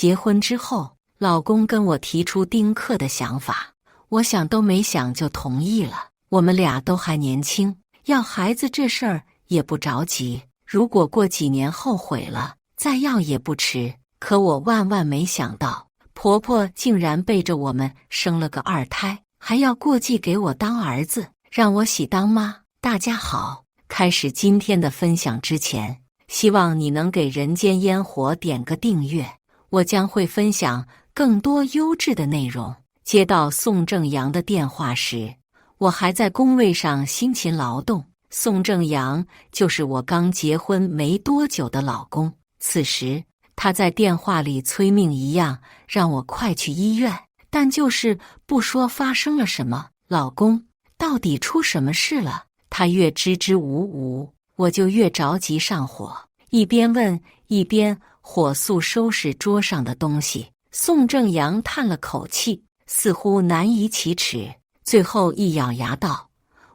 结婚之后，老公跟我提出丁克的想法，我想都没想就同意了。我们俩都还年轻，要孩子这事儿也不着急，如果过几年后悔了，再要也不迟。可我万万没想到，婆婆竟然背着我们生了个二胎，还要过继给我当儿子，让我喜当妈。大家好，开始今天的分享之前，希望你能给人间烟火点个订阅，我将会分享更多优质的内容。接到宋正阳的电话时，我还在工位上辛勤劳动。宋正阳就是我刚结婚没多久的老公，此时他在电话里催命一样让我快去医院，但就是不说发生了什么。老公，到底出什么事了？他越支支吾吾，我就越着急上火，一边问一边火速收拾桌上的东西。宋正阳叹了口气，似乎难以启齿，最后一咬牙道：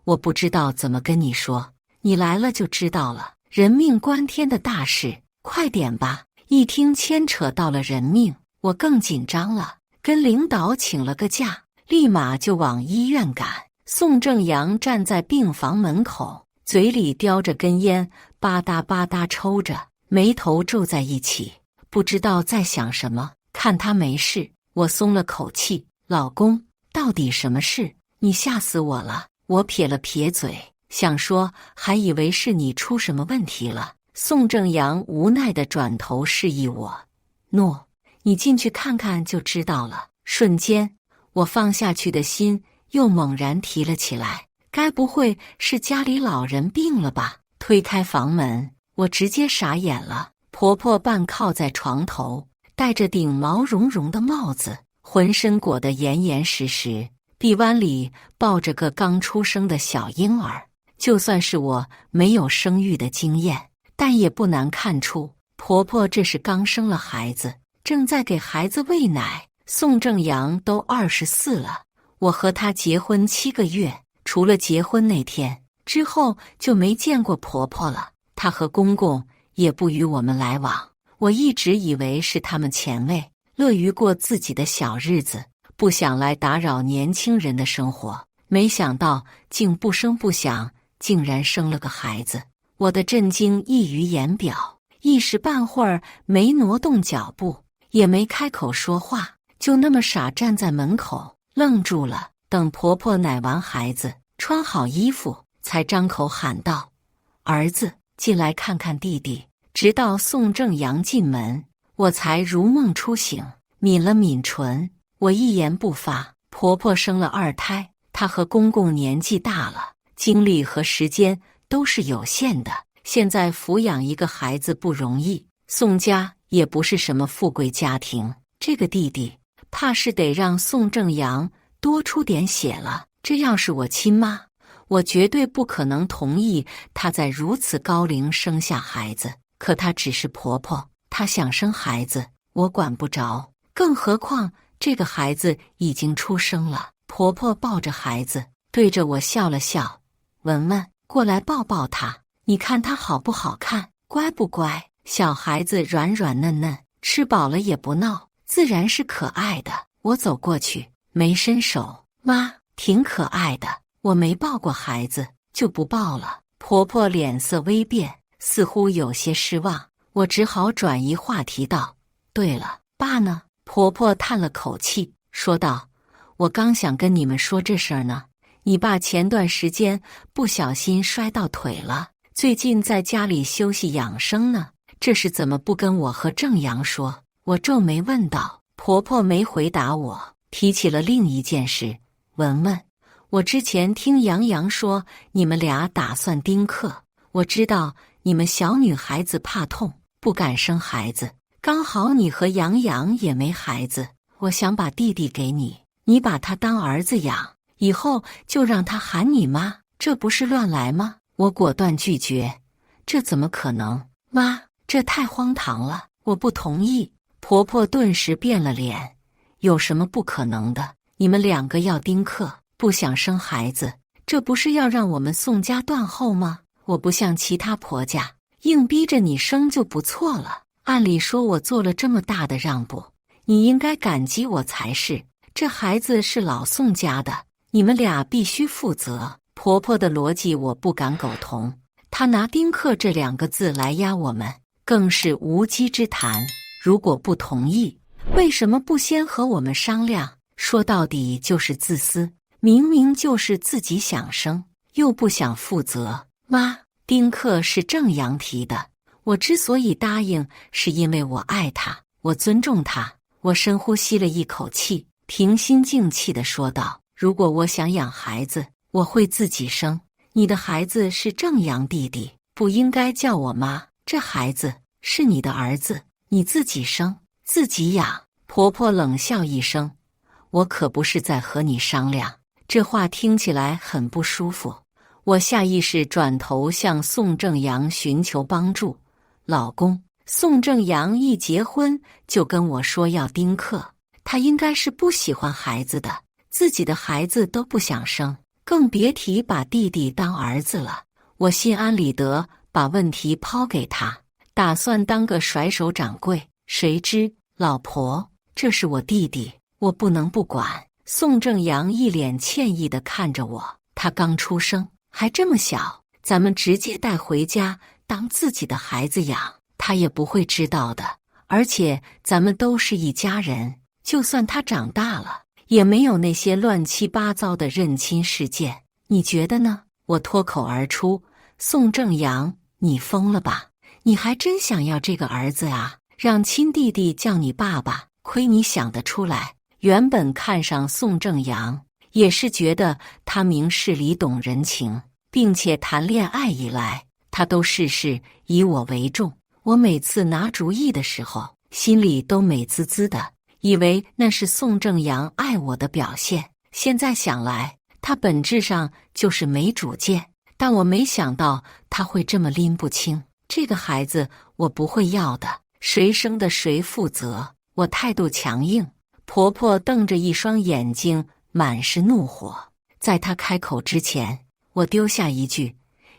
我不知道怎么跟你说，你来了就知道了，人命关天的大事，快点吧。一听牵扯到了人命，我更紧张了，跟领导请了个假，立马就往医院赶。宋正阳站在病房门口，嘴里叼着根烟，吧嗒吧嗒抽着，眉头皱在一起，不知道在想什么。看他没事，我松了口气。老公，到底什么事？你吓死我了。我撇了撇嘴，想说还以为是你出什么问题了。宋正阳无奈地转头示意我，诺，你进去看看就知道了。瞬间，我放下去的心又猛然提了起来，该不会是家里老人病了吧？推开房门，我直接傻眼了。婆婆半靠在床头，戴着顶毛茸茸的帽子，浑身裹得严严实实，臂弯里抱着个刚出生的小婴儿。就算是我没有生育的经验，但也不难看出，婆婆这是刚生了孩子，正在给孩子喂奶。宋正阳都24了，我和他结婚7个月，除了结婚那天之后就没见过婆婆了。她和公公也不与我们来往，我一直以为是他们前卫，乐于过自己的小日子，不想来打扰年轻人的生活，没想到竟不声不响，竟然生了个孩子。我的震惊溢于言表，一时半会儿没挪动脚步，也没开口说话，就那么傻站在门口愣住了。等婆婆奶完孩子，穿好衣服，才张口喊道：儿子，进来看看弟弟。直到宋正阳进门，我才如梦初醒，抿了抿唇，我一言不发。婆婆生了2胎，她和公公年纪大了，精力和时间都是有限的，现在抚养一个孩子不容易。宋家也不是什么富贵家庭，这个弟弟怕是得让宋正阳多出点血了。这要是我亲妈，我绝对不可能同意她在如此高龄生下孩子。可她只是婆婆，她想生孩子，我管不着。更何况这个孩子已经出生了。婆婆抱着孩子，对着我笑了笑：文文，过来抱抱他，你看他好不好看，乖不乖？小孩子软软嫩嫩，吃饱了也不闹，自然是可爱的。我走过去，没伸手，妈，挺可爱的。我没抱过孩子，就不抱了。婆婆脸色微变，似乎有些失望。我只好转移话题道：对了，爸呢？婆婆叹了口气，说道：我刚想跟你们说这事儿呢。你爸前段时间不小心摔到腿了，最近在家里休息养生呢。这是怎么不跟我和正阳说？我皱眉问道。婆婆没回答我，提起了另一件事。文文，我之前听杨洋说你们俩打算丁克，我知道你们小女孩子怕痛，不敢生孩子，刚好你和杨洋也没孩子，我想把弟弟给你，你把他当儿子养，以后就让他喊你妈，这不是乱来吗？我果断拒绝，这怎么可能？妈，这太荒唐了，我不同意。婆婆顿时变了脸，有什么不可能的？你们2个要丁克，不想生孩子，这不是要让我们宋家断后吗？我不像其他婆家，硬逼着你生就不错了。按理说我做了这么大的让步，你应该感激我才是。这孩子是老宋家的，你们俩必须负责。婆婆的逻辑我不敢苟同，她拿丁克这2个字来压我们，更是无稽之谈。如果不同意，为什么不先和我们商量？说到底就是自私，明明就是自己想生，又不想负责。妈，丁克是郑阳提的，我之所以答应，是因为我爱他，我尊重他。我深呼吸了一口气，平心静气地说道：如果我想养孩子，我会自己生。你的孩子是郑阳弟弟，不应该叫我妈。这孩子是你的儿子，你自己生，自己养。婆婆冷笑一声：我可不是在和你商量。这话听起来很不舒服。我下意识转头向宋正阳寻求帮助。老公，宋正阳一结婚就跟我说要丁克，他应该是不喜欢孩子的，自己的孩子都不想生，更别提把弟弟当儿子了。我心安理得把问题抛给他，打算当个甩手掌柜。谁知老婆，这是我弟弟，我不能不管。宋正阳一脸歉意地看着我，他刚出生，还这么小，咱们直接带回家当自己的孩子养，他也不会知道的。而且咱们都是一家人，就算他长大了，也没有那些乱七八糟的认亲事件。你觉得呢？我脱口而出。宋正阳，你疯了吧？你还真想要这个儿子啊？让亲弟弟叫你爸爸，亏你想得出来。原本看上宋正阳，也是觉得他明事理懂人情，并且谈恋爱以来，他都事事以我为重。我每次拿主意的时候，心里都美滋滋的，以为那是宋正阳爱我的表现。现在想来，他本质上就是没主见，但我没想到他会这么拎不清。这个孩子我不会要的，谁生的谁负责。我态度强硬。婆婆瞪着一双眼睛，满是怒火。在她开口之前，我丢下一句：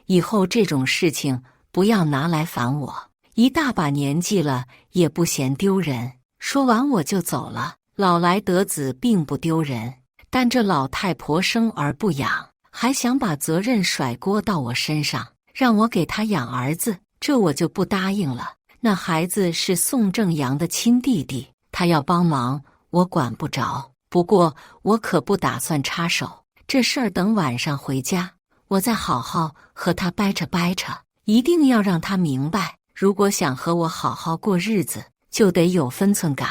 以后这种事情不要拿来烦我，一大把年纪了也不嫌丢人。说完我就走了。老来得子并不丢人，但这老太婆生而不养，还想把责任甩锅到我身上，让我给她养儿子，这我就不答应了。那孩子是宋正阳的亲弟弟，他要帮忙我管不着，不过我可不打算插手。这事儿等晚上回家，我再好好和他掰扯掰扯，一定要让他明白，如果想和我好好过日子，就得有分寸感。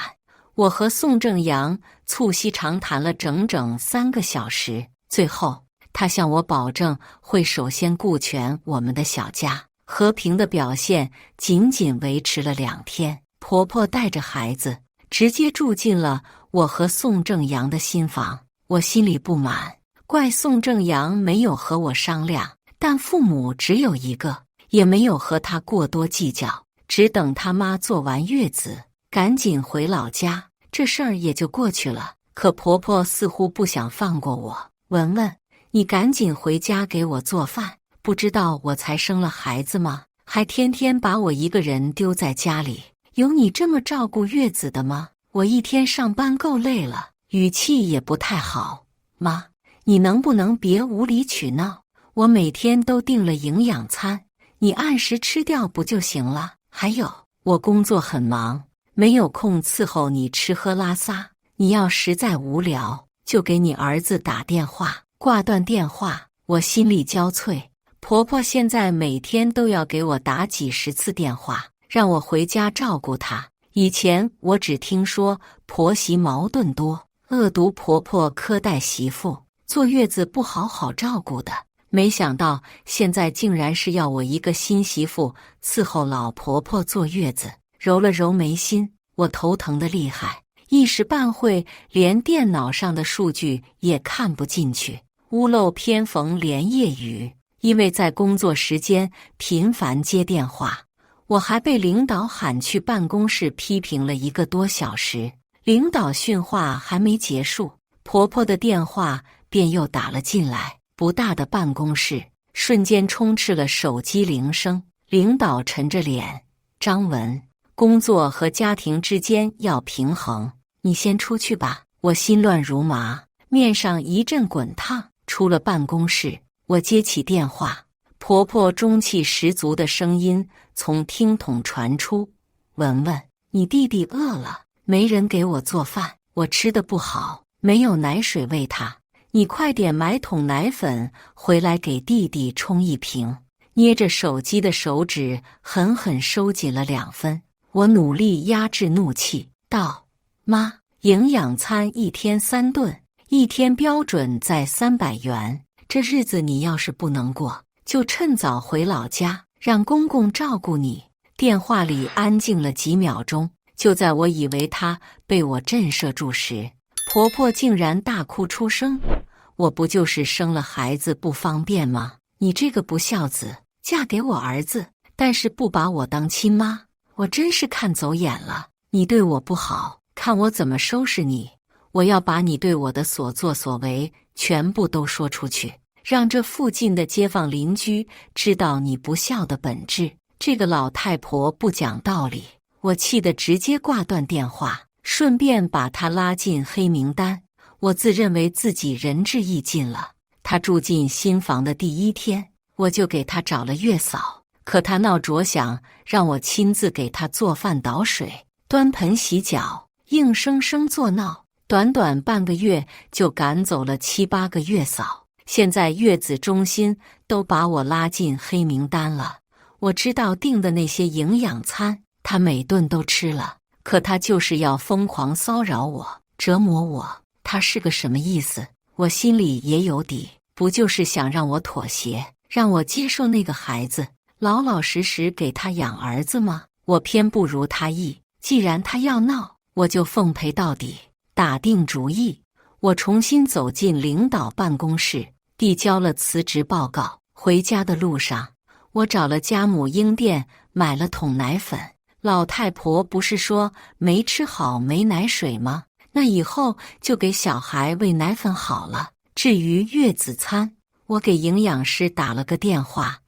我和宋正阳促膝长谈了整整3个小时，最后他向我保证会首先顾全我们的小家。和平的表现仅仅维持了2天，婆婆带着孩子直接住进了我和宋正阳的新房。我心里不满，怪宋正阳没有和我商量，但父母只有一个，也没有和他过多计较，只等他妈坐完月子，赶紧回老家，这事儿也就过去了。可婆婆似乎不想放过我，文文，你赶紧回家给我做饭，不知道我才生了孩子吗？还天天把我一个人丢在家里，有你这么照顾月子的吗？我一天上班够累了，语气也不太好。妈，你能不能别无理取闹？我每天都订了营养餐，你按时吃掉不就行了？还有，我工作很忙，没有空伺候你吃喝拉撒。你要实在无聊，就给你儿子打电话。挂断电话，我心力交瘁。婆婆现在每天都要给我打几10次电话，让我回家照顾她。以前我只听说婆媳矛盾多，恶毒婆婆苛待媳妇，坐月子不好好照顾的，没想到现在竟然是要我一个新媳妇伺候老婆婆坐月子。揉了揉眉心，我头疼得厉害，一时半会连电脑上的数据也看不进去，屋漏偏逢连夜雨。因为在工作时间频繁接电话，我还被领导喊去办公室批评了1个多小时。领导训话还没结束，婆婆的电话便又打了进来。不大的办公室瞬间充斥了手机铃声。领导沉着脸：张文，工作和家庭之间要平衡，你先出去吧。我心乱如麻，面上一阵滚烫。出了办公室，我接起电话，婆婆中气十足的声音从听筒传出：文文，你弟弟饿了，没人给我做饭，我吃得不好，没有奶水喂他，你快点买桶奶粉回来给弟弟冲一瓶。捏着手机的手指狠狠收紧了2分。我努力压制怒气，道：妈，营养餐1天3顿，1天标准在300元，这日子你要是不能过，就趁早回老家，让公公照顾你。电话里安静了几秒钟，就在我以为她被我震慑住时，婆婆竟然大哭出声：我不就是生了孩子不方便吗？你这个不孝子，嫁给我儿子，但是不把我当亲妈，我真是看走眼了。你对我不好，看我怎么收拾你！我要把你对我的所作所为全部都说出去，让这附近的街坊邻居知道你不孝的本质。这个老太婆不讲道理，我气得直接挂断电话，顺便把她拉进黑名单。我自认为自己仁至义尽了。她住进新房的第1天，我就给她找了月嫂，可她闹着想让我亲自给她做饭倒水、端盆洗脚，硬生生作闹。短短半个月就赶走了7、8个月嫂，现在月子中心都把我拉进黑名单了。我知道订的那些营养餐，她每顿都吃了，可她就是要疯狂骚扰我、折磨我。她是个什么意思？我心里也有底，不就是想让我妥协，让我接受那个孩子，老老实实给他养儿子吗？我偏不如他意，既然他要闹，我就奉陪到底。打定主意，我重新走进领导办公室，递交了辞职报告。回家的路上，我找了家母婴店买了桶奶粉。老太婆不是说没吃好没奶水吗？那以后就给小孩喂奶粉好了。至于月子餐，我给营养师打了个电话，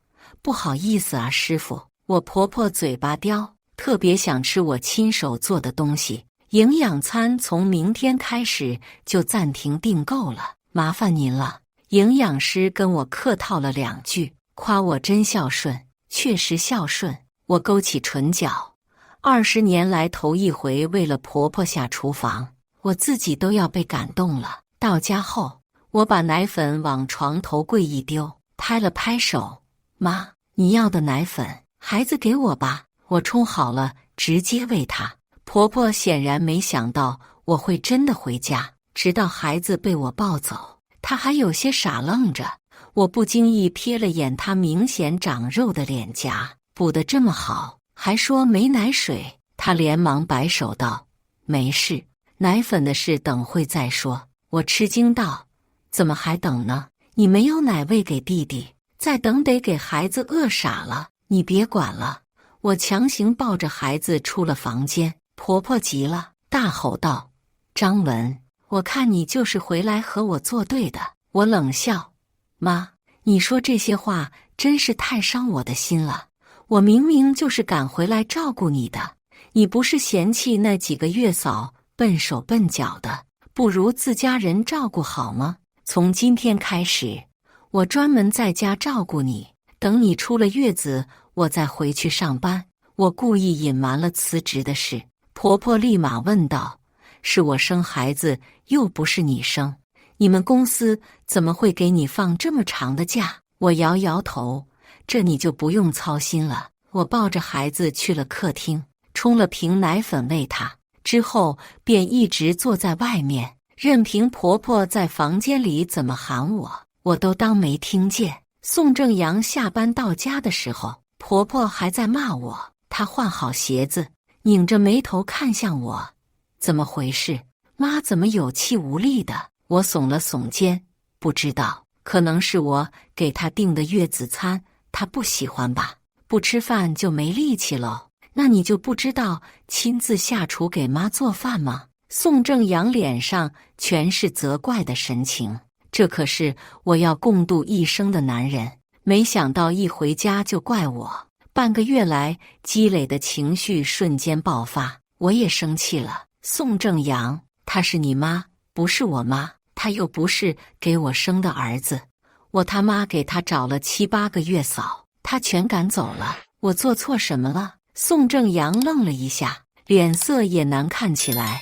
不好意思啊，师傅，我婆婆嘴巴刁，特别想吃我亲手做的东西。营养餐从明天开始就暂停订购了，麻烦您了。营养师跟我客套了2句，夸我真孝顺，确实孝顺。我勾起唇角，20年来头一回为了婆婆下厨房，我自己都要被感动了。到家后，我把奶粉往床头柜一丢，拍了拍手：妈，你要的奶粉，孩子给我吧，我冲好了直接喂他。婆婆显然没想到我会真的回家，直到孩子被我抱走，她还有些傻愣着。我不经意瞥了眼她明显长肉的脸颊，补得这么好，还说没奶水。她连忙摆手道：没事，奶粉的事等会再说。我吃惊道：怎么还等呢？你没有奶喂给弟弟，再等得给孩子饿傻了。你别管了。我强行抱着孩子出了房间。婆婆急了，大吼道：张文，我看你就是回来和我作对的。我冷笑：妈，你说这些话真是太伤我的心了。我明明就是赶回来照顾你的，你不是嫌弃那几个月嫂笨手笨脚的，不如自家人照顾好吗？从今天开始，我专门在家照顾你，等你出了月子，我再回去上班。我故意隐瞒了辞职的事。婆婆立马问道：是我生孩子，又不是你生，你们公司怎么会给你放这么长的假？我摇摇头：这你就不用操心了。我抱着孩子去了客厅，冲了瓶奶粉喂他，之后便一直坐在外面，任凭婆婆在房间里怎么喊我，我都当没听见。宋正阳下班到家的时候，婆婆还在骂我。她换好鞋子，拧着眉头看向我：怎么回事？妈怎么有气无力的？我耸了耸肩，不知道，可能是我给她订的月子餐，她不喜欢吧？不吃饭就没力气喽。那你就不知道亲自下厨给妈做饭吗？宋正阳脸上全是责怪的神情。这可是我要共度一生的男人，没想到一回家就怪我。半个月来积累的情绪瞬间爆发，我也生气了。宋正阳，她是你妈，不是我妈，她又不是给我生的儿子，我他妈给她找了7、8个月嫂，她全赶走了，我做错什么了？宋正阳愣了一下，脸色也难看起来。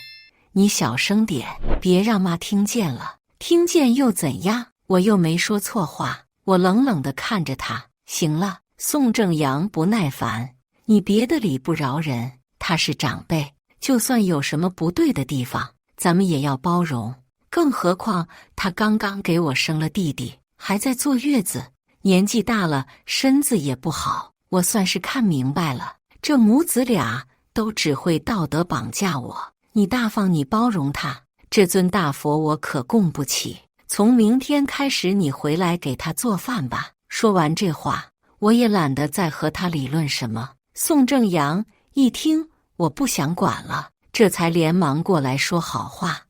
你小声点，别让妈听见了。听见又怎样？我又没说错话。我冷冷地看着他。行了，宋正阳不耐烦，你别的理不饶人，他是长辈，就算有什么不对的地方，咱们也要包容。更何况他刚刚给我生了弟弟，还在坐月子，年纪大了，身子也不好。我算是看明白了，这母子俩都只会道德绑架我。你大方，你包容他，这尊大佛我可供不起。从明天开始，你回来给他做饭吧。说完这话，我也懒得再和他理论什么。宋正阳一听我不想管了，这才连忙过来说好话。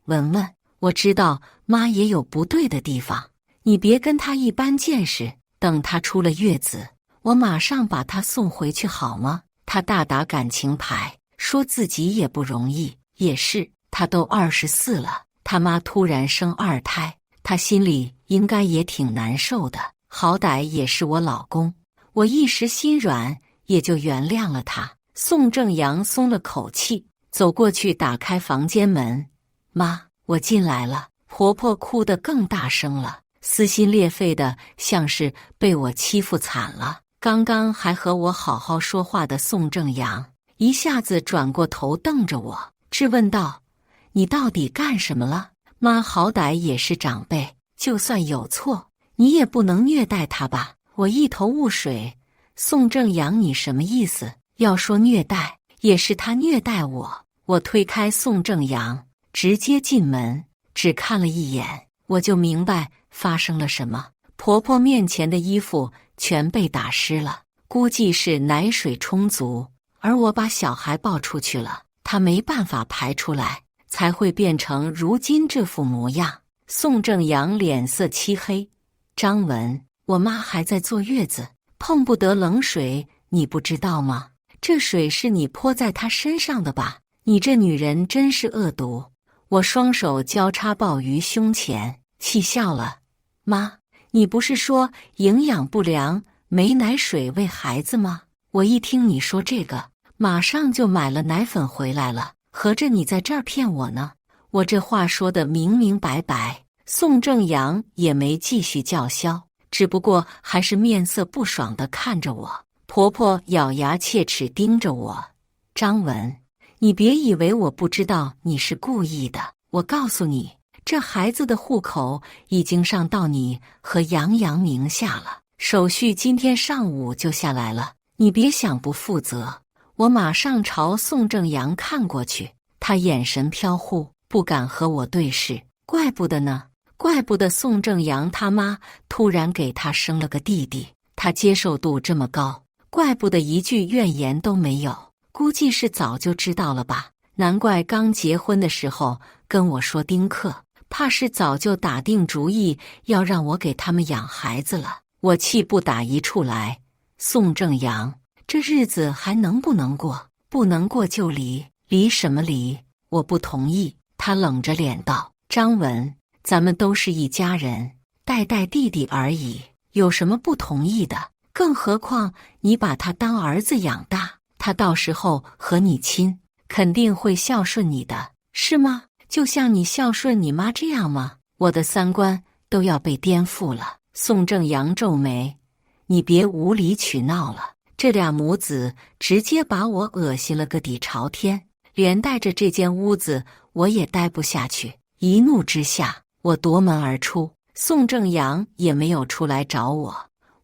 文文，我知道妈也有不对的地方，你别跟她一般见识。等她出了月子，我马上把她送回去好吗？她大打感情牌，说自己也不容易。也是，她都24了，他妈突然生2胎，她心里应该也挺难受的。好歹也是我老公，我一时心软，也就原谅了他。宋正阳松了口气，走过去打开房间门。妈，我进来了。婆婆哭得更大声了，撕心裂肺的，像是被我欺负惨了。刚刚还和我好好说话的宋正阳，一下子转过头瞪着我，质问道：你到底干什么了？妈好歹也是长辈，就算有错，你也不能虐待她吧？我一头雾水。宋正阳，你什么意思？要说虐待，也是他虐待我。我推开宋正阳，直接进门，只看了一眼，我就明白发生了什么。婆婆面前的衣服全被打湿了，估计是奶水充足，而我把小孩抱出去了，她没办法排出来，才会变成如今这副模样。宋正阳脸色漆黑。张文，我妈还在坐月子，碰不得冷水，你不知道吗？这水是你泼在她身上的吧？你这女人真是恶毒！我双手交叉抱于胸前，气笑了。妈，你不是说营养不良，没奶水喂孩子吗？我一听你说这个，马上就买了奶粉回来了，合着你在这儿骗我呢？我这话说得明明白白。宋正阳也没继续叫嚣，只不过还是面色不爽地看着我。婆婆咬牙切齿盯着我。张文，你别以为我不知道你是故意的，我告诉你，这孩子的户口已经上到你和杨洋名下了，手续今天上午就下来了，你别想不负责。我马上朝宋正阳看过去，他眼神飘忽，不敢和我对视。怪不得呢，怪不得宋正阳他妈突然给他生了个弟弟，他接受度这么高，怪不得一句怨言都没有，估计是早就知道了吧。难怪刚结婚的时候跟我说丁克，怕是早就打定主意要让我给他们养孩子了。我气不打一处来。宋正阳，这日子还能不能过？不能过就离，离什么离？我不同意。他冷着脸道：张文，咱们都是一家人，带带弟弟而已，有什么不同意的？更何况你把他当儿子养大，他到时候和你亲，肯定会孝顺你的，是吗？就像你孝顺你妈这样吗？我的三观都要被颠覆了。宋正阳皱眉，你别无理取闹了。这俩母子直接把我恶心了个底朝天，连带着这间屋子我也待不下去。一怒之下，我夺门而出。宋正阳也没有出来找我。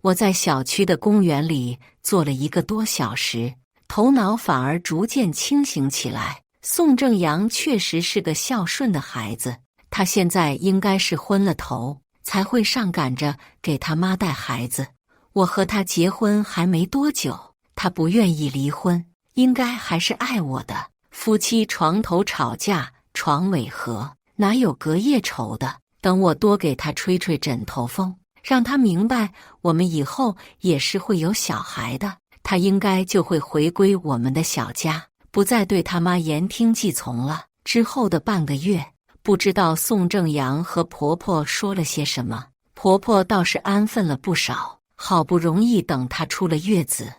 我在小区的公园里坐了1个多小时，头脑反而逐渐清醒起来。宋正阳确实是个孝顺的孩子，他现在应该是昏了头，才会上赶着给他妈带孩子。我和他结婚还没多久，他不愿意离婚，应该还是爱我的。夫妻床头吵架，床尾和，哪有隔夜仇的？等我多给他吹吹枕头风，让他明白我们以后也是会有小孩的，他应该就会回归我们的小家，不再对他妈言听计从了。之后的半个月，不知道宋正阳和婆婆说了些什么，婆婆倒是安分了不少。好不容易等她出了月子，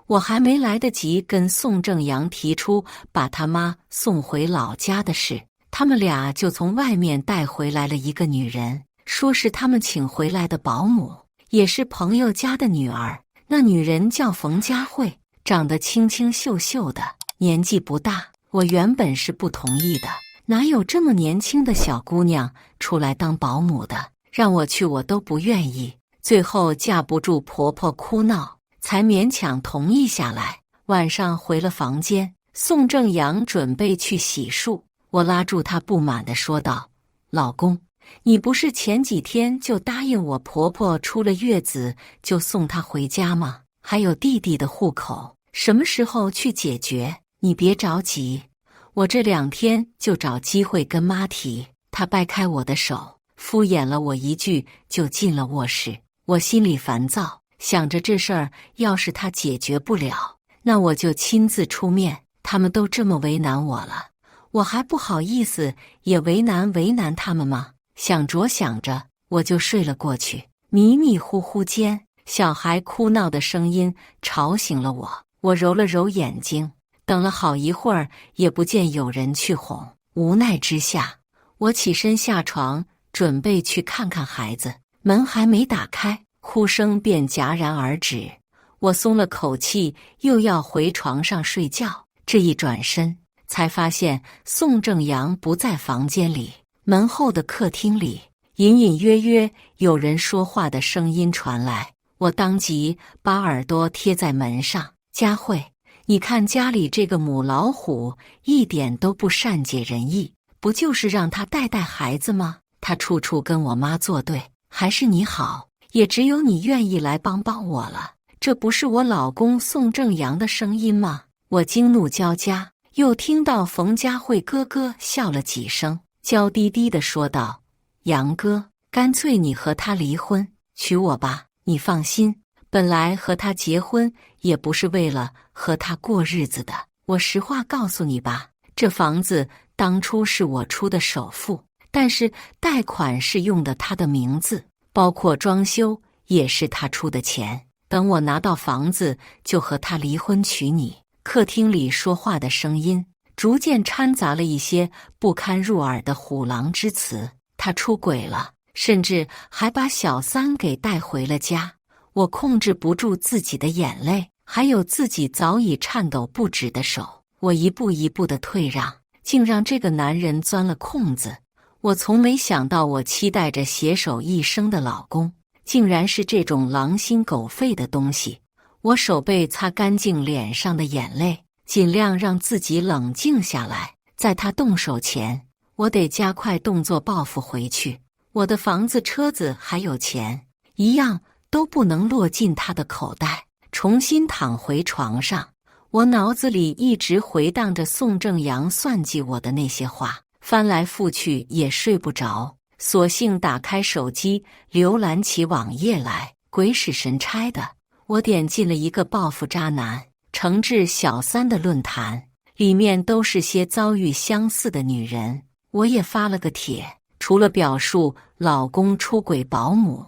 我还没来得及跟宋正阳提出把他妈送回老家的事，他们俩就从外面带回来了一个女人，说是他们请回来的保姆，也是朋友家的女儿。那女人叫冯佳慧，长得清清秀秀的，年纪不大。我原本是不同意的，哪有这么年轻的小姑娘出来当保姆的？让我去我都不愿意。最后架不住婆婆哭闹，才勉强同意下来。晚上回了房间，宋正阳准备去洗漱，我拉住他不满地说道：“老公，你不是前几天就答应我婆婆出了月子就送她回家吗？还有弟弟的户口，什么时候去解决？你别着急，我这2天就找机会跟妈提。”他掰开我的手，敷衍了我一句，就进了卧室。我心里烦躁，想着这事儿要是他解决不了，那我就亲自出面。他们都这么为难我了，我还不好意思也为难他们吗？想着想着，我就睡了过去。迷迷糊糊间，小孩哭闹的声音吵醒了我。我揉了揉眼睛，等了好一会儿也不见有人去哄。无奈之下，我起身下床，准备去看看孩子。门还没打开，哭声便戛然而止。我松了口气，又要回床上睡觉。这一转身，才发现宋正阳不在房间里。门后的客厅里，隐隐约约有人说话的声音传来。我当即把耳朵贴在门上。佳慧，你看家里这个母老虎一点都不善解人意，不就是让他带带孩子吗？他处处跟我妈作对。还是你好，也只有你愿意来帮我了。这不是我老公宋正阳的声音吗？我惊怒交加，又听到冯佳慧咯咯笑了几声，娇滴滴地说道：“杨哥，干脆你和他离婚，娶我吧。你放心，本来和他结婚也不是为了和他过日子的。我实话告诉你吧，这房子当初是我出的首付。但是贷款是用的他的名字，包括装修也是他出的钱。等我拿到房子，就和他离婚娶你。”客厅里说话的声音逐渐掺杂了一些不堪入耳的虎狼之词。他出轨了，甚至还把小三给带回了家。我控制不住自己的眼泪，还有自己早已颤抖不止的手。我一步一步的退让，竟让这个男人钻了空子。我从没想到，我期待着携手一生的老公，竟然是这种狼心狗肺的东西。我手背擦干净脸上的眼泪，尽量让自己冷静下来。在他动手前，我得加快动作报复回去。我的房子、车子还有钱，一样都不能落进他的口袋。重新躺回床上，我脑子里一直回荡着宋正阳算计我的那些话。翻来覆去也睡不着，索性打开手机浏览起网页来。鬼使神差的，我点进了一个报复渣男、惩治小三的论坛，里面都是些遭遇相似的女人。我也发了个帖，除了表述老公出轨保姆，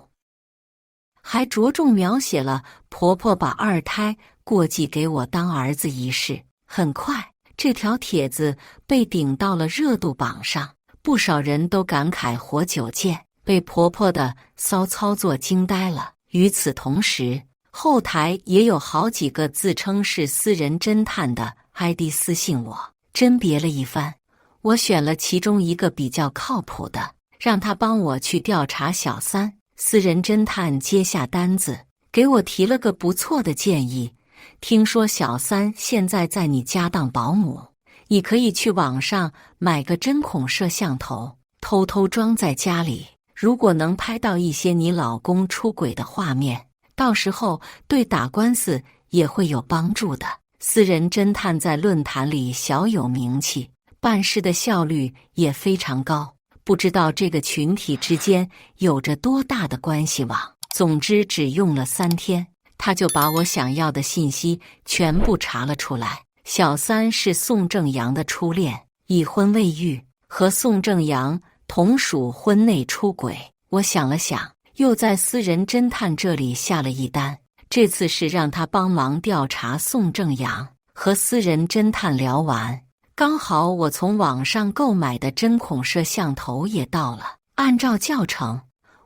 还着重描写了婆婆把2胎过继给我当儿子一事。很快，这条帖子被顶到了热度榜上，不少人都感慨活久见，被婆婆的骚操作惊呆了。与此同时，后台也有好几个自称是私人侦探的 ID 私信我，甄别了一番，我选了其中一个比较靠谱的，让他帮我去调查小三。私人侦探接下单子，给我提了个不错的建议。听说小三现在在你家当保姆，你可以去网上买个针孔摄像头，偷偷装在家里。如果能拍到一些你老公出轨的画面，到时候对打官司也会有帮助的。私人侦探在论坛里小有名气，办事的效率也非常高。不知道这个群体之间有着多大的关系网。总之，只用了3天。他就把我想要的信息全部查了出来。小三是宋正阳的初恋，已婚未育，和宋正阳同属婚内出轨。我想了想，又在私人侦探这里下了一单，这次是让他帮忙调查宋正阳。和私人侦探聊完，刚好我从网上购买的针孔摄像头也到了。按照教程，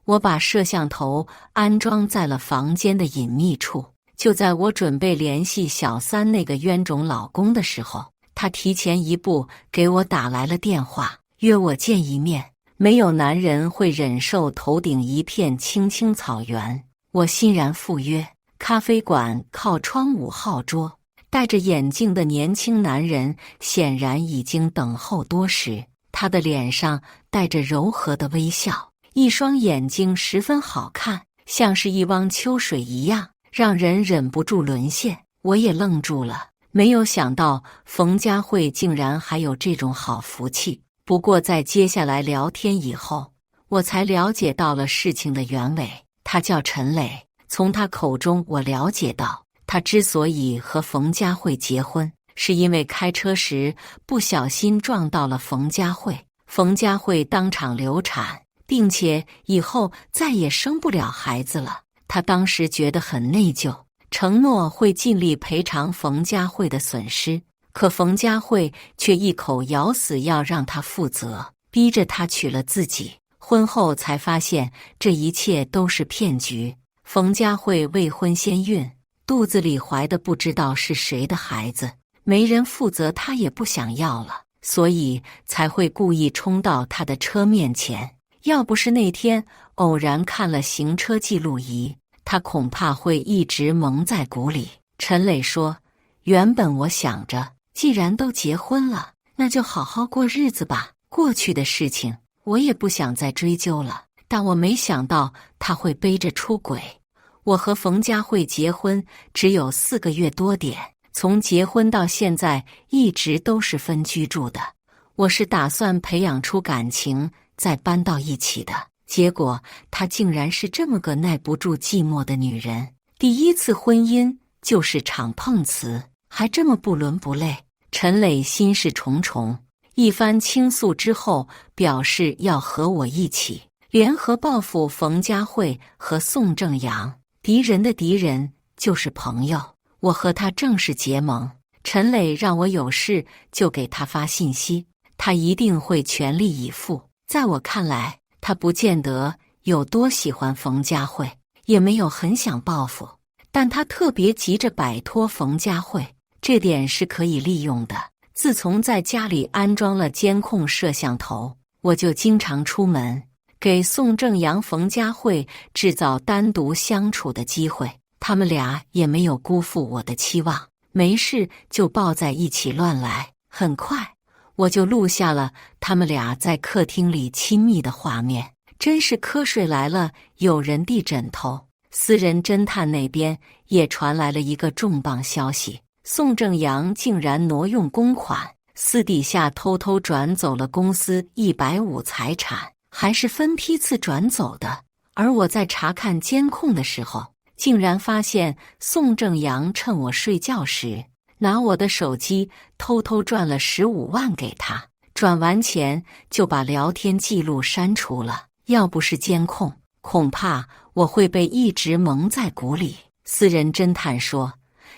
我把摄像头安装在了房间的隐秘处。就在我准备联系小三那个冤种老公的时候，他提前一步给我打来了电话，约我见一面。没有男人会忍受头顶一片青青草原，我欣然赴约。咖啡馆靠窗5号桌，戴着眼镜的年轻男人显然已经等候多时，他的脸上带着柔和的微笑，一双眼睛十分好看，像是一汪秋水一样，让人忍不住沦陷。我也愣住了，没有想到冯佳慧竟然还有这种好福气。不过在接下来聊天以后，我才了解到了事情的原委。他叫陈磊，从他口中我了解到，他之所以和冯佳慧结婚，是因为开车时不小心撞到了冯佳慧，冯佳慧当场流产，并且以后再也生不了孩子了。他当时觉得很内疚，承诺会尽力赔偿冯佳慧的损失。可冯佳慧却一口咬死要让他负责，逼着他娶了自己。婚后才发现这一切都是骗局。冯佳慧未婚先孕，肚子里怀的不知道是谁的孩子，没人负责，她也不想要了，所以才会故意冲到他的车面前。要不是那天偶然看了行车记录仪，他恐怕会一直蒙在鼓里。陈磊说，原本我想着既然都结婚了，那就好好过日子吧。过去的事情我也不想再追究了，但我没想到他会背着出轨。我和冯佳慧结婚只有4个月多点，从结婚到现在一直都是分居住的。我是打算培养出感情再搬到一起的，结果她竟然是这么个耐不住寂寞的女人。第一次婚姻就是场碰瓷，还这么不伦不类。陈磊心事重重，一番倾诉之后，表示要和我一起联合报复冯佳慧和宋正阳。敌人的敌人就是朋友，我和他正式结盟。陈磊让我有事就给他发信息，他一定会全力以赴。在我看来，他不见得有多喜欢冯佳慧，也没有很想报复，但他特别急着摆脱冯佳慧，这点是可以利用的。自从在家里安装了监控摄像头，我就经常出门，给宋正阳、冯佳慧制造单独相处的机会。他们俩也没有辜负我的期望，没事就抱在一起乱来。很快，我就录下了他们俩在客厅里亲密的画面，真是瞌睡来了有人递枕头。私人侦探那边也传来了一个重磅消息，宋正阳竟然挪用公款，私底下偷偷转走了公司150财产，还是分批次转走的。而我在查看监控的时候，竟然发现宋正阳趁我睡觉时，拿我的手机偷偷转了15万给他，转完钱就把聊天记录删除了。要不是监控，恐怕我会被一直蒙在鼓里。私人侦探说，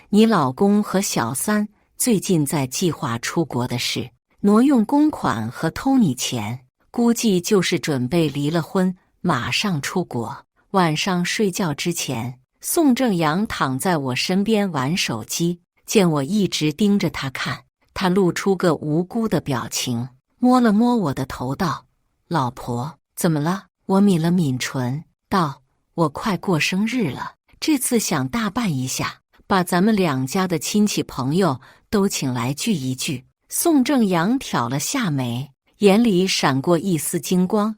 你老公和小三最近在计划出国的事，挪用公款和偷你钱，估计就是准备离了婚马上出国。晚上睡觉之前，宋正阳躺在我身边玩手机，见我一直盯着他看，他露出个无辜的表情，摸了摸我的头道，老婆，怎么了？我抿了抿唇道，我快过生日了，这次想大办一下，把咱们两家的亲戚朋友都请来聚一聚。宋正阳挑了下眉，眼里闪过一丝金光，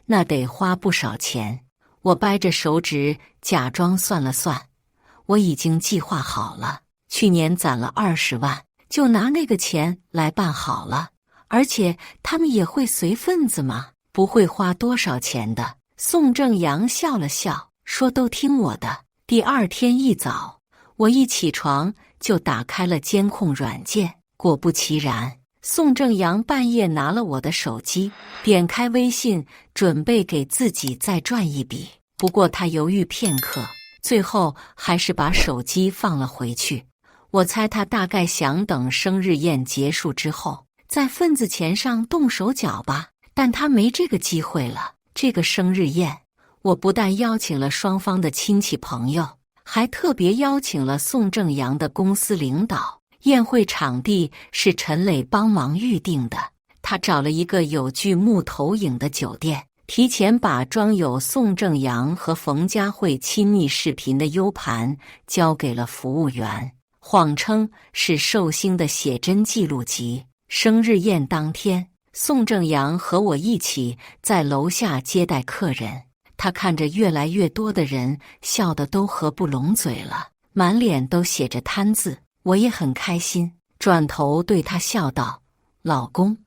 那得花不少钱。我掰着手指假装算了算，我已经计划好了，去年攒了20万，就拿那个钱来办好了。而且他们也会随份子嘛，不会花多少钱的。宋正阳笑了笑，说都听我的。第二天一早，我一起床就打开了监控软件，果不其然，宋正阳半夜拿了我的手机，点开微信，准备给自己再赚一笔。不过他犹豫片刻，最后还是把手机放了回去。我猜他大概想等生日宴结束之后，在份子钱上动手脚吧。但他没这个机会了。这个生日宴，我不但邀请了双方的亲戚朋友，还特别邀请了宋正阳的公司领导。宴会场地是陈磊帮忙预定的，他找了一个有巨幕投影的酒店，提前把装有宋正阳和冯佳慧亲密视频的 U 盘交给了服务员，谎称是寿星的写真记录集。生日宴当天，宋正阳和我一起在楼下接待客人，他看着越来越多的人，笑得都合不拢嘴了，满脸都写着贪字。我也很开心，转头对他笑道：“老公，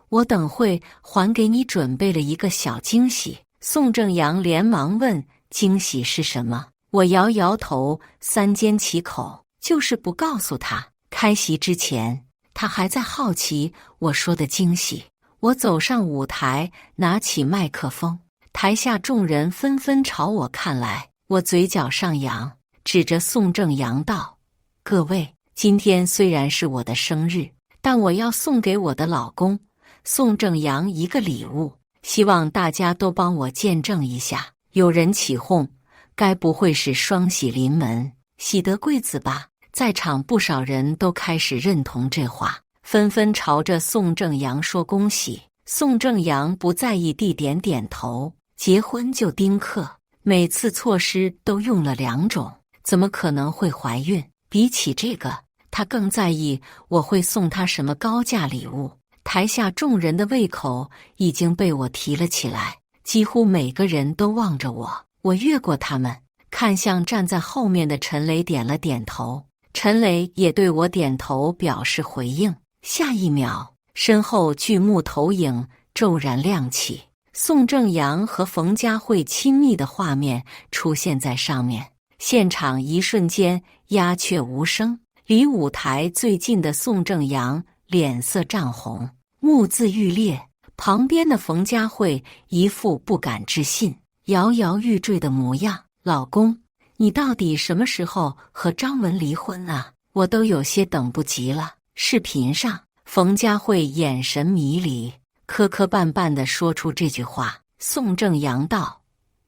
我等会还给你准备了一个小惊喜。”宋正阳连忙问：“惊喜是什么？”我摇摇头，三缄其口，就是不告诉他。开席之前，他还在好奇我说的惊喜。我走上舞台，拿起麦克风，台下众人纷纷朝我看来。我嘴角上扬，指着宋正阳道：“各位，今天虽然是我的生日，但我要送给我的老公宋正阳一个礼物，希望大家都帮我见证一下。”有人起哄，该不会是双喜临门，喜得贵子吧？在场不少人都开始认同这话，纷纷朝着宋正阳说恭喜。宋正阳不在意地点点头，结婚就丁克，每次措施都用了2种，怎么可能会怀孕？比起这个，他更在意我会送他什么高价礼物。台下众人的胃口已经被我提了起来，几乎每个人都望着我。我越过他们，看向站在后面的陈磊，点了点头。陈磊也对我点头表示回应。下一秒，身后巨幕投影骤然亮起，宋正阳和冯佳慧亲密的画面出现在上面。现场一瞬间鸦雀无声，离舞台最近的宋正阳脸色涨红，目眦欲裂，旁边的冯佳慧一副不敢置信、摇摇欲坠的模样。老公，你到底什么时候和张文离婚啊？我都有些等不及了。视频上，冯佳慧眼神迷离，磕磕绊绊地说出这句话。宋正阳道：“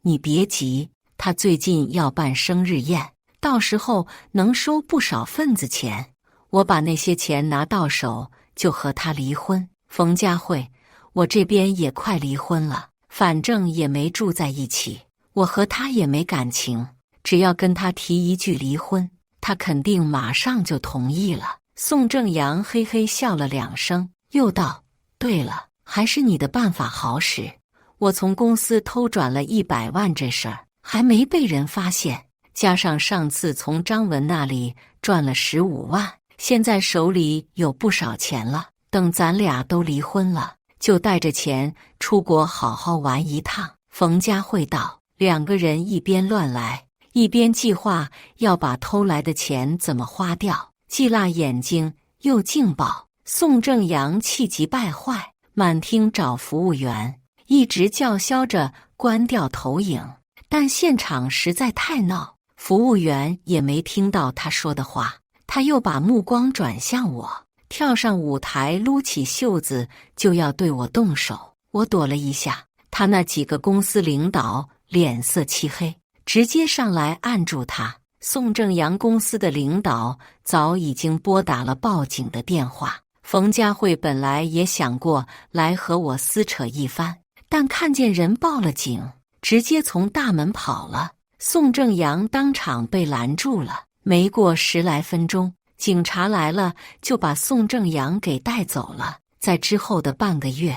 你别急，他最近要办生日宴，到时候能收不少份子钱，我把那些钱拿到手就和他离婚。”冯佳慧，我这边也快离婚了，反正也没住在一起，我和他也没感情，只要跟他提一句离婚，他肯定马上就同意了。宋正阳嘿嘿笑了2声，又道：“对了，还是你的办法好使。我从公司偷转了100万这事儿还没被人发现，加上上次从张文那里赚了15万，现在手里有不少钱了。等咱俩都离婚了，就带着钱出国好好玩一趟。”冯佳慧道。2个人一边乱来，一边计划要把偷来的钱怎么花掉，既辣眼睛又劲爆。宋正阳气急败坏，满厅找服务员，一直叫嚣着关掉投影，但现场实在太闹，服务员也没听到他说的话。他又把目光转向我，跳上舞台，撸起袖子就要对我动手。我躲了一下，他那几个公司领导脸色漆黑，直接上来按住他。宋正阳公司的领导早已经拨打了报警的电话。冯佳慧本来也想过来和我撕扯一番，但看见人报了警，直接从大门跑了。宋正阳当场被拦住了。没过10来分钟，警察来了，就把宋正阳给带走了。在之后的半个月，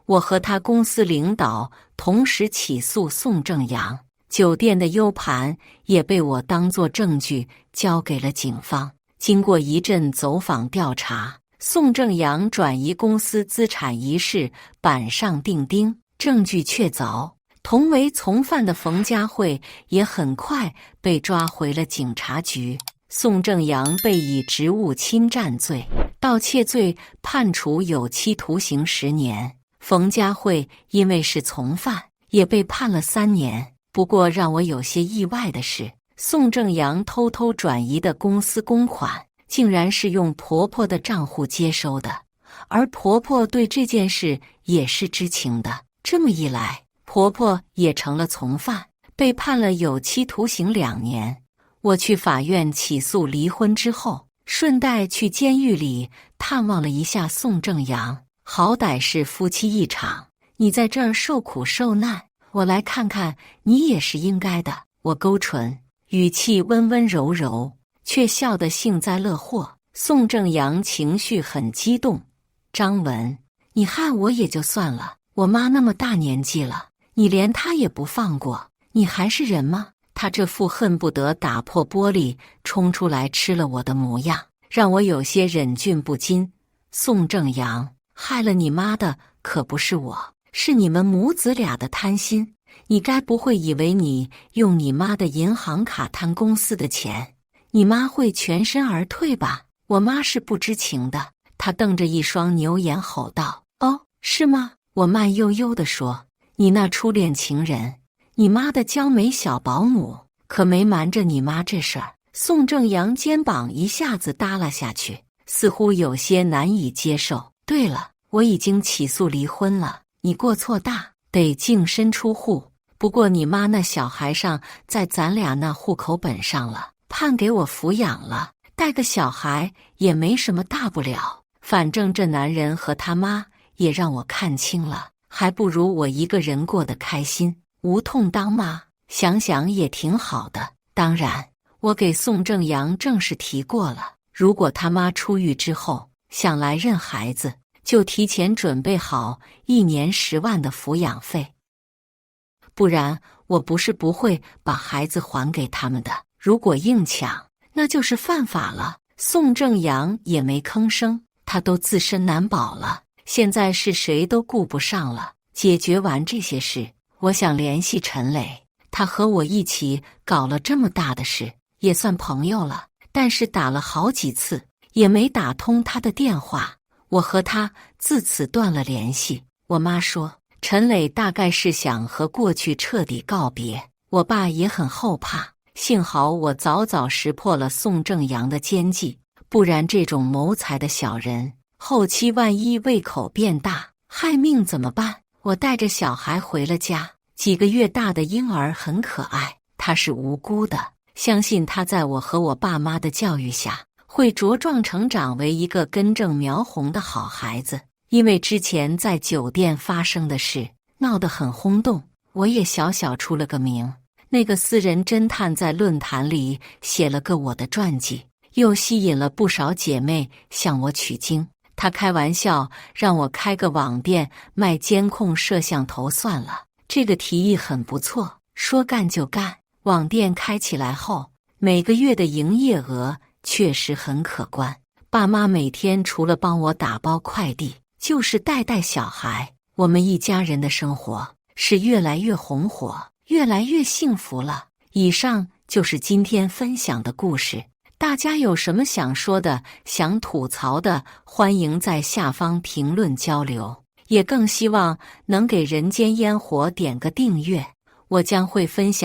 我和他公司领导同时起诉宋正阳，酒店的 U 盘也被我当作证据交给了警方。经过一阵走访调查，宋正阳转移公司资产一事板上钉钉，证据确凿。同为从犯的冯佳慧也很快被抓回了警察局。宋正阳被以职务侵占罪盗窃罪判处有期徒刑10年。冯佳慧因为是从犯，也被判了3年。不过让我有些意外的是，宋正阳偷偷转移的公司公款，竟然是用婆婆的账户接收的，而婆婆对这件事也是知情的。这么一来，婆婆也成了从犯，被判了有期徒刑2年。我去法院起诉离婚之后，顺带去监狱里探望了一下宋正阳，好歹是夫妻一场，你在这儿受苦受难，我来看看你也是应该的。我勾唇，语气温温柔柔，却笑得幸灾乐祸。宋正阳情绪很激动，张文，你害我也就算了，我妈那么大年纪了，你连她也不放过，你还是人吗？他这副恨不得打破玻璃冲出来吃了我的模样，让我有些忍俊不禁。宋正阳，害了你妈的可不是我，是你们母子俩的贪心。你该不会以为你用你妈的银行卡贪公司的钱，你妈会全身而退吧？我妈是不知情的。他瞪着一双牛眼吼道：哦，是吗？我慢悠悠地说，你那初恋情人，你妈的娇美小保姆，可没瞒着你妈这事儿。宋正阳肩膀一下子耷拉下去，似乎有些难以接受。对了，我已经起诉离婚了，你过错大，得净身出户。不过你妈那小孩上在咱俩那户口本上了，判给我抚养了，带个小孩也没什么大不了。反正这男人和他妈也让我看清了，还不如我一个人过得开心，无痛当妈，想想也挺好的。当然，我给宋正阳正式提过了，如果他妈出狱之后想来认孩子，就提前准备好1年10万的抚养费，不然我不是不会把孩子还给他们的。如果硬抢，那就是犯法了。宋正阳也没吭声，他都自身难保了，现在是谁都顾不上了。解决完这些事，我想联系陈磊，他和我一起搞了这么大的事，也算朋友了。但是打了好几次，也没打通他的电话，我和他自此断了联系。我妈说，陈磊大概是想和过去彻底告别。我爸也很后怕，幸好我早早识破了宋正阳的奸计，不然这种谋财的小人，后期万一胃口变大，害命怎么办？我带着小孩回了家，几个月大的婴儿很可爱，他是无辜的，相信他在我和我爸妈的教育下，会茁壮成长为一个根正苗红的好孩子。因为之前在酒店发生的事闹得很轰动，我也小小出了个名。那个私人侦探在论坛里写了个我的传记，又吸引了不少姐妹向我取经。他开玩笑让我开个网店卖监控摄像头算了，这个提议很不错，说干就干。网店开起来后，每个月的营业额确实很可观。爸妈每天除了帮我打包快递，就是带小孩，我们一家人的生活是越来越红火，越来越幸福了。以上就是今天分享的故事，大家有什么想说的、想吐槽的，欢迎在下方评论交流，也更希望能给人间烟火点个订阅，我将会分享